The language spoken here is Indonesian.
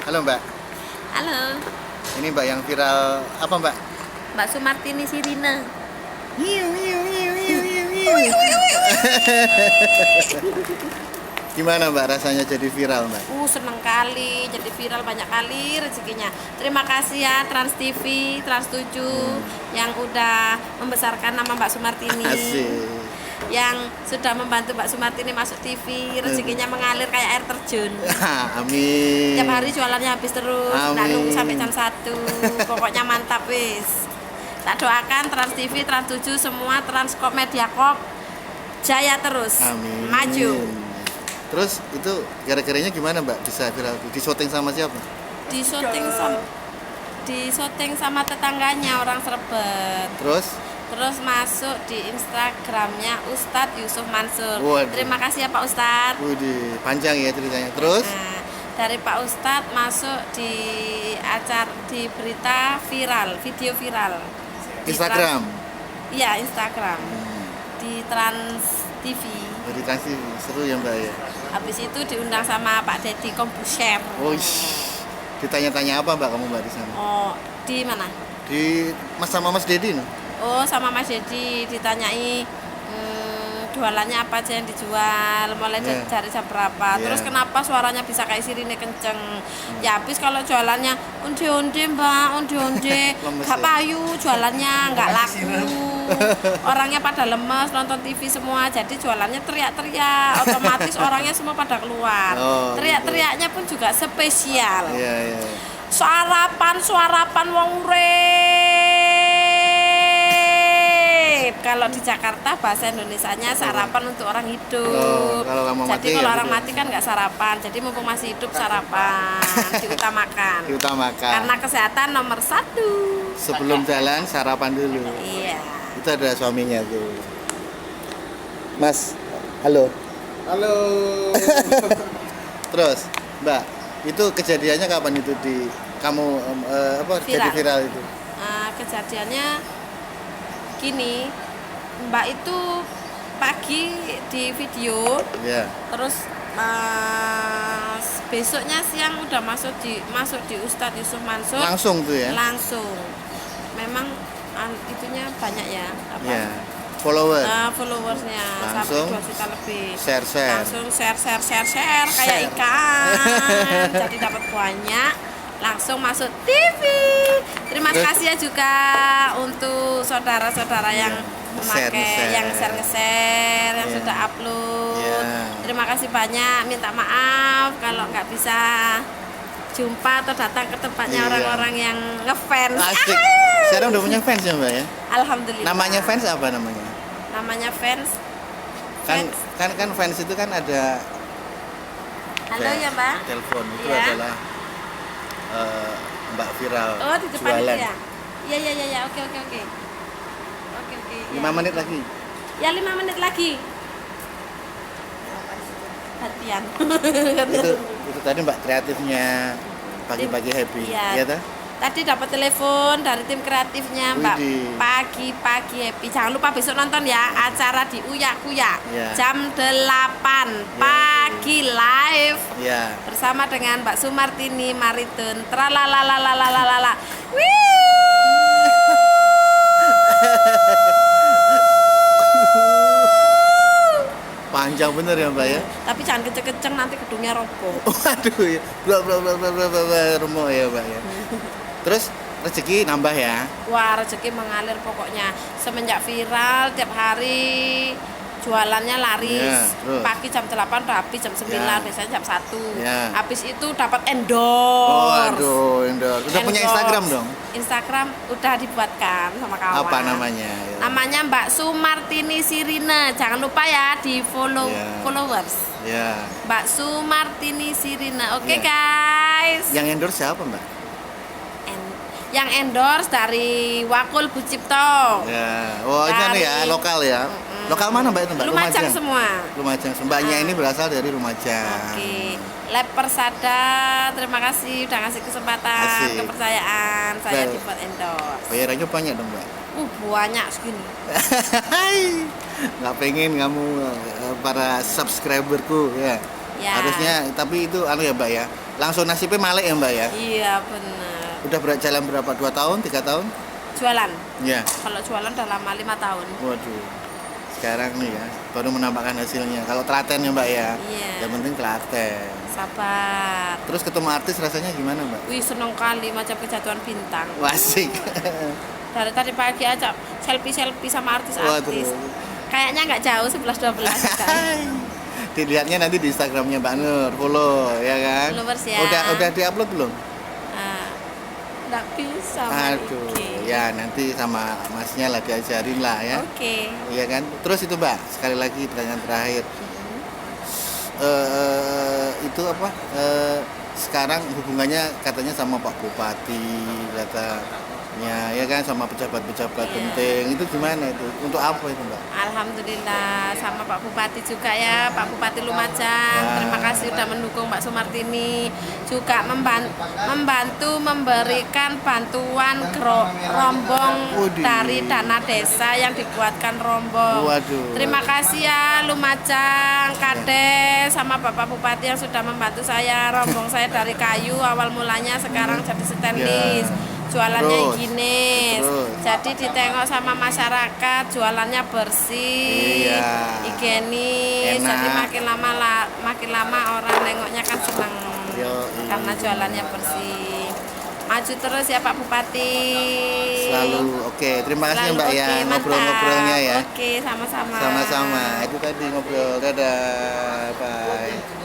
Halo Mbak, Halo, ini Mbak yang viral apa Mbak? Mbak Sumartini Sirina. Gimana Mbak rasanya jadi viral Mbak? Seneng kali, jadi viral banyak kali rezekinya. Terima kasih ya Trans TV, Trans 7 yang udah membesarkan nama Mbak Sumartini. Asik. Yang sudah membantu Mbak Sumartini masuk TV, rezekinya mengalir kayak air terjun. Amin. Tiap hari jualannya habis terus, nggak nunggu sampai jam 1. Pokoknya mantap wis. Tak doakan Trans TV, Trans 7 semua, Transkop Mediacorp jaya terus. Amin. Maju. Terus itu gara-garanya gimana Mbak bisa viral? Di syuting sama siapa? Di syuting sama tetangganya orang Srebet. Terus masuk di Instagramnya Ustadz Yusuf Mansur. Waduh. Terima kasih ya Pak Ustadz. Waduh, panjang ya ceritanya. Terus Nah, dari Pak Ustadz masuk di acara di berita viral, video viral di Instagram. Iya, Instagram. Di Trans TV. Jadi transisi seru ya Mbak ya. Habis itu diundang sama Pak Deddy Kombuser. Oh, ditanya-tanya apa Mbak kamu Mbak di sana? Oh, di mana? Di sama Mas Dedi no? Oh, sama Mas Dedi ditanyai jualannya apa aja yang dijual, mulai dari jam berapa. Terus kenapa suaranya bisa kayak sirine kenceng? Ya habis kalau jualannya onde-onde Mbak, onde-onde, gak payu, jualannya nggak laku. Orangnya pada lemes nonton TV semua, jadi jualannya teriak-teriak, otomatis orangnya semua pada keluar. Teriak-teriaknya pun juga spesial. Iya. Suarapan wong urip. Kalau di Jakarta bahasa Indonesianya sarapan untuk orang hidup. Jadi kalau orang mati kan nggak sarapan. Jadi mumpung masih hidup sarapan diutamakan. Karena kesehatan nomor 1. Sebelum jalan sarapan dulu. Iya. Itu ada suaminya tuh. Mas, halo. Halo. Terus, Mbak, itu kejadiannya kapan itu di kamu jadi viral itu? Kejadiannya gini, Mbak itu pagi di video, terus besoknya siang udah masuk di Ustadz Yusuf Mansur. Langsung tuh ya? Langsung. Memang itunya banyak ya. Followersnya langsung sampai 2 juta lebih. Share. Langsung share kayak ikan. Jadi dapat banyak. Langsung masuk TV. Terima kasih ya juga untuk saudara-saudara yang memakai, yang share-share, yang sudah upload. Terima kasih banyak. Minta maaf kalau nggak bisa jumpa atau datang ke tempatnya orang-orang yang ngefans. Asik. Sekarang udah punya fans ya Mbak ya? Alhamdulillah. Namanya fans apa namanya? Namanya fans. Kan fans itu kan ada. Halo ya Mbak. Telepon itu adalah Mbak viral. Oh, di depan jualan. itu ya? Iya. Oke. 5 menit lagi. Ya 5 menit lagi. Hatian. itu tadi Mbak kreatifnya pagi-pagi happy. Iya toh? Tadi dapat telepon dari tim kreatifnya Mbak. Pagi-pagi happy. Jangan lupa besok nonton ya acara di Uya Kuya. Jam 8 pagi live. Bersama dengan Mbak Sumartini Maridun. Tralalalalalalala. Panjang bener ya Mbak ya? Tapi jangan kenceng-kenceng nanti gedungnya roboh. Waduh ya. Bla rumo ya Mbak ya. Terus rezeki nambah ya? Wah, rezeki mengalir pokoknya. Semenjak viral tiap hari jualannya laris. Pagi jam 8 udah habis, jam 9 biasanya jam 1. Habis itu dapat endorse. Endorse. Udah punya Instagram dong? Instagram udah dibuatkan sama kawan. Apa namanya? Namanya Mbak Sumartini Sirina. Jangan lupa ya di followers. Mbak Sumartini Sirina. Oke guys. Yang endorse siapa Mbak? Yang endorse dari Wakul Bucipto. Ini ya lokal ya. Lokal mana Mbak itu Mbak? Lumajang semua. Lumajang. Mbaknya ini berasal dari Lumajang. Oke. Lab Persada, terima kasih udah ngasih kesempatan, kepercayaan saya dibuat endorse. Bayarannya banyak dong Mbak? Banyak segini. Nggak pengen kamu para subscriberku ya. Harusnya, tapi itu ya Mbak ya. langsung nasibnya malek ya Mbak ya. Iya benar. Udah berjalan berapa? 2 tahun, 3 tahun? Jualan. Ya. Kalau jualan udah lama 5 tahun. Waduh. Sekarang nih ya, baru menampakkan hasilnya. Kalau telaten ya Mbak ya. Iya. Yang penting telaten. Sabar. Terus ketemu artis rasanya gimana Mbak? Wih seneng kali macam kejatuhan bintang. Wasik. Dari tadi pagi aja selfie sama artis-artis. Waduh. Kayaknya nggak jauh 11-12 kan. Dilihatnya nanti di Instagramnya Mbak Nur, follow ya kan? Followers ya. Udah diupload belum? Nggak bisa. Aduh, ya nanti sama masnya lah diajarin lah ya. Oke. Iya kan? Terus itu Mbak, sekali lagi pertanyaan terakhir. Itu apa? Sekarang hubungannya katanya sama Pak Bupati, katanya ya kan, sama pejabat-pejabat Iya. penting. Itu gimana itu? Untuk apa itu Mbak? Alhamdulillah sama Pak Bupati juga ya, Pak Bupati Lumajang. Wah. Terima kasih sudah mendukung Mbak Sumartini. Juga membantu memberikan bantuan rombong Waduh. dari dana desa yang dibuatkan rombong. Waduh. Terima kasih ya Lumajang, Kades sama Bapak Bupati yang sudah membantu saya. Rombong saya dari kayu awal mulanya sekarang jadi stainless. Ya. Jualannya Terus, higienis. terus. Jadi ditengok sama masyarakat jualannya bersih, Iya. higienis. Enak. Jadi makin lama orang nengoknya kan seneng Yoi. karena jualannya bersih. Maju terus ya Pak Bupati. Selalu oke. Terima kasih Selalu Mbak ya oke, mantap. ngobrol-ngobrolnya ya. Oke, sama-sama. Sama-sama. Itu tadi ngobrol. Dadah. Bye.